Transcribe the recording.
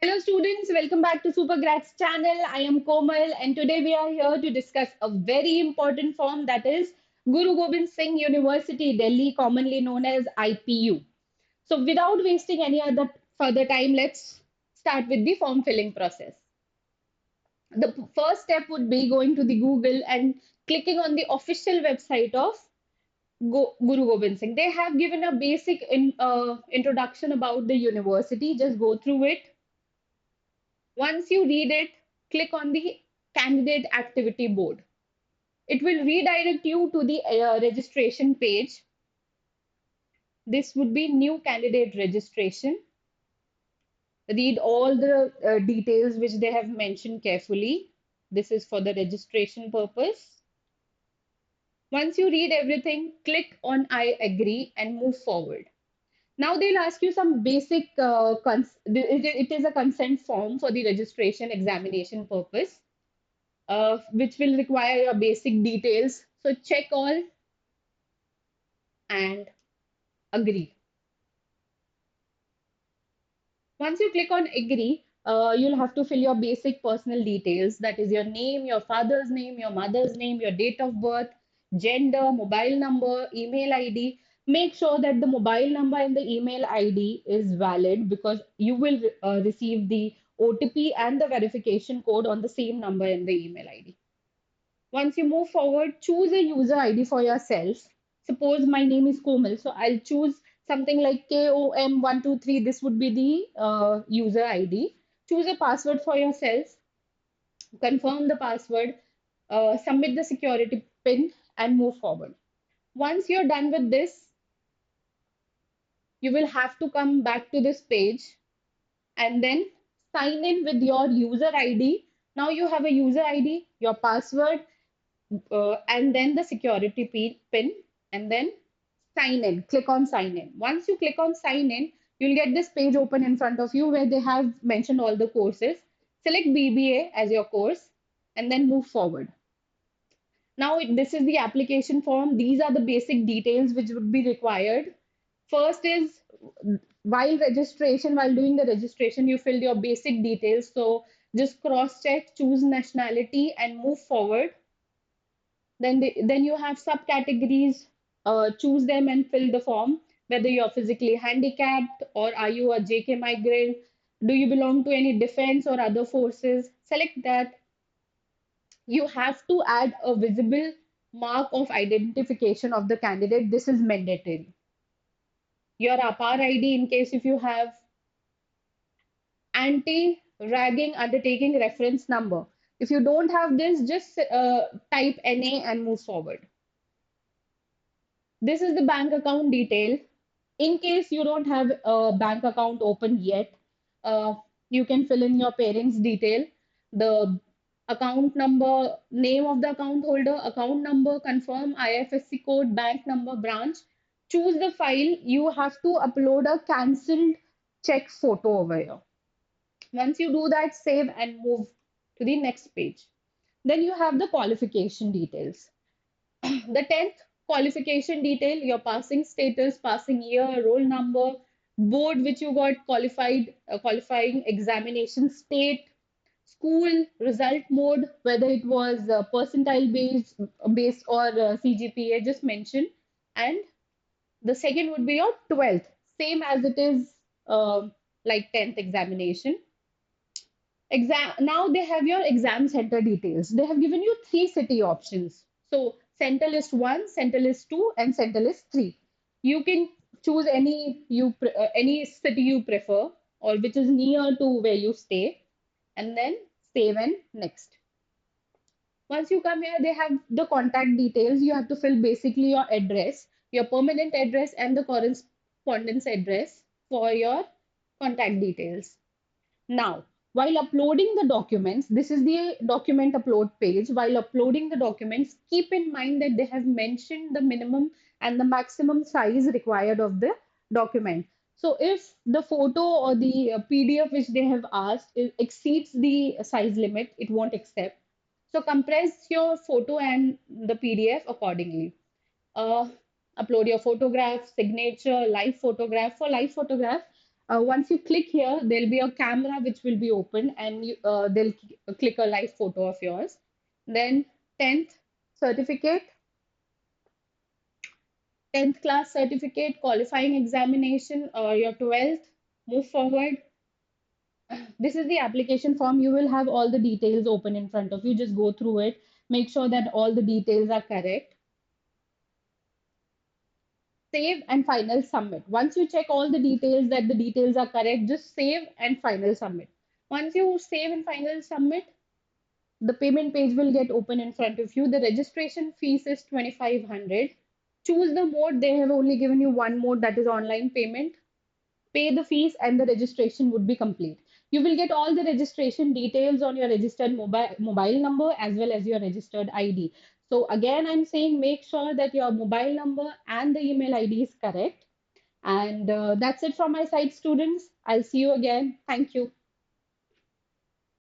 Hello students, welcome back to Supergrads channel. I am Komal and today we are here to discuss a very important form, that is Guru Gobind Singh University, Delhi, commonly known as IPU. So without wasting any other further time, let's start with the form filling process. The first step would be going to the Google and clicking on the official website of Guru Gobind Singh. They have given a basic introduction about the university. Just go through it. Once you read it, click on the candidate activity board. It will redirect you to the registration page. This would be new candidate registration. Read all the details which they have mentioned carefully. This is for the registration purpose. Once you read everything, click on I agree and move forward. Now they'll ask you some basic, it is a consent form for the registration examination purpose, which will require your basic details. So check all and agree. Once you click on agree, you'll have to fill your basic personal details. That is your name, your father's name, your mother's name, your date of birth, gender, mobile number, email ID. Make sure that the mobile number and the email ID is valid because you will receive the OTP and the verification code on the same number and the email ID. Once you move forward, choose a user ID for yourself. Suppose my name is Komal, so I'll choose something like KOM123. This would be the user ID. Choose a password for yourself, confirm the password, submit the security pin, and move forward. Once you're done with this, you will have to come back to this page and then sign in with your user ID. Now you have a user ID, your password, and then the security pin, and then sign in. Click on sign in. Once you click on sign in, you'll get this page open in front of you where they have mentioned all the courses. Select BBA as your course and then move forward. Now, this is the application form. These are the basic details which would be required. First is while doing the registration, you filled your basic details. So just cross check, choose nationality, and move forward. Then you have subcategories. Choose them and fill the form. Whether you're physically handicapped or are you a JK migrant? Do you belong to any defense or other forces? Select that. You have to add a visible mark of identification of the candidate. This is mandatory. Your APAR ID in case if you have anti-ragging undertaking reference number. If you don't have this, just type NA and move forward. This is the bank account detail. In case you don't have a bank account open yet, you can fill in your parents' detail, the account number, name of the account holder, account number, confirm IFSC code, bank number, branch. Choose the file. You have to upload a cancelled check photo over here. Once you do that, save and move to the next page. Then you have the qualification details. The 10th qualification detail, your passing status, passing year, roll number, board which you got qualified, qualifying examination state, school result mode, whether it was percentile based or CGPA just mentioned, and the second would be your 12th, same as it is like 10th examination. Exam now they have your exam center details. They have given you three city options. So center list 1, center list 2, and center list 3. You can choose any city you prefer or which is near to where you stay, and then save and next. Once you come here, they have the contact details. You have to fill basically your address, your permanent address, and the correspondence address for your contact details. Now, while uploading the documents, this is the document upload page. While uploading the documents, keep in mind that they have mentioned the minimum and the maximum size required of the document. So, if the photo or the PDF which they have asked exceeds the size limit, it won't accept. So, compress your photo and the PDF accordingly. Uh, Upload your photograph, signature, live photograph. For live photograph, Once you click here, there'll be a camera which will be open, and they'll click a live photo of yours. Then 10th certificate, 10th class certificate, qualifying examination, or your 12th. Move forward. This is the application form. You will have all the details open in front of you. Just go through it. Make sure that all the details are correct. Save and final submit. Once you check all the details that the details are correct, just save and final submit. Once you save and final submit, the payment page will get open in front of you. The registration fees is 2500. Choose the mode. They have only given you one mode, that is online payment. Pay the fees and the registration would be complete. You will get all the registration details on your registered mobile number as well as your registered ID. So again, I'm saying make sure that your mobile number and the email ID is correct. And that's it from my side, students. I'll see you again. Thank you.